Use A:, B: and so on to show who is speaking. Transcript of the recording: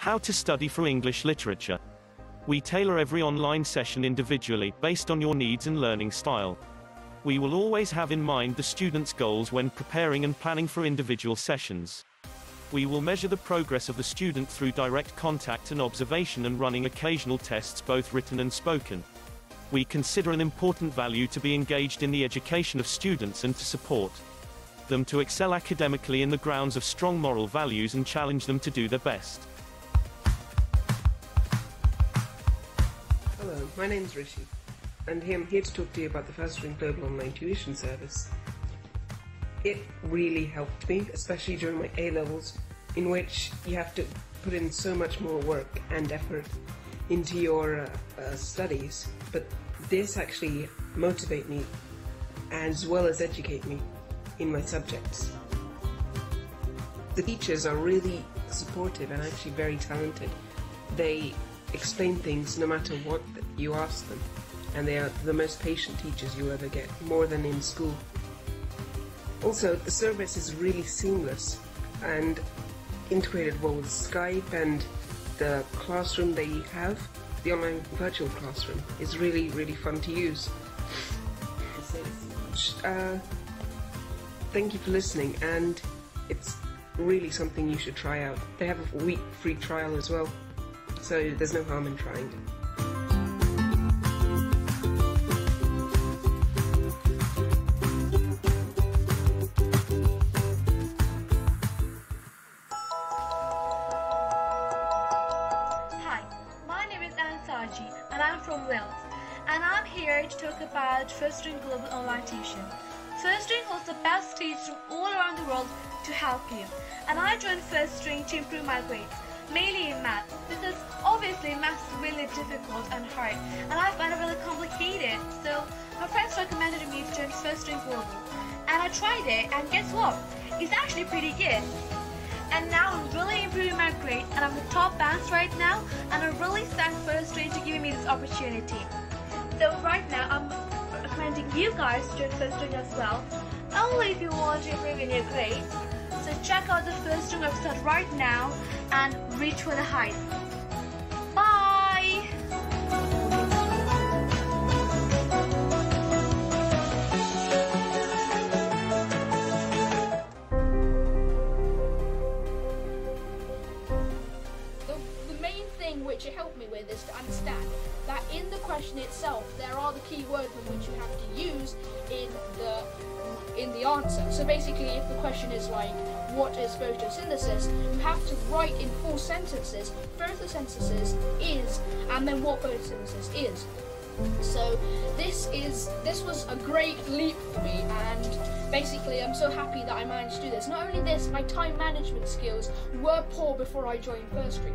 A: How to study for English literature. We tailor every online session individually, based on your needs and learning style. We will always have in mind the student's goals when preparing and planning for individual sessions. We will measure the progress of the student through direct contact and observation and running occasional tests, both written and spoken. We consider an important value to be engaged in the education of students and to support them to excel academically in the grounds of strong moral values and challenge them to do their best.
B: Hello, my name is Rishi, and I'm here to talk to you about the Firstring Global online tuition service. It really helped me, especially during my A-levels, in which you have to put in so much more work and effort into your studies, but this actually motivates me as well as educate me in my subjects. The teachers are really supportive and actually very talented. They explain things no matter what you ask them, and they are the most patient teachers you'll ever get, more than in school. Also, the service is really seamless and integrated well with Skype, and the classroom they have, the online virtual classroom, is really, really fun to use. Thank you for listening, and it's really something you should try out. They have a week free trial as well, so there's no harm in trying it.
C: And I'm from Wales, and I'm here to talk about Firstring Global online tuition. Firstring holds the best teachers from all around the world to help you, and I joined Firstring to improve my grades, mainly in math, because obviously math is really difficult and hard, and I find it really complicated. So my friends recommended me to join Firstring Global, and I tried it, and guess what? It's actually pretty good. And now I'm really improving my grade, and I'm the top bands right now, and I really thank Firstring to giving me this opportunity. So right now I'm recommending you guys to join Firstring as well, only if you want to improve in your grades. So check out the Firstring website right now and reach for the heights. Bye!
D: Which it helped me with is to understand that in the question itself there are the key words in which you have to use in the answer. So basically, if the question is like, what is photosynthesis, you have to write in 4 sentences photosynthesis is, and then what photosynthesis is. So this was a great leap for me, and basically I'm so happy that I managed to do this. Not only this, my time management skills were poor before I joined Firstring.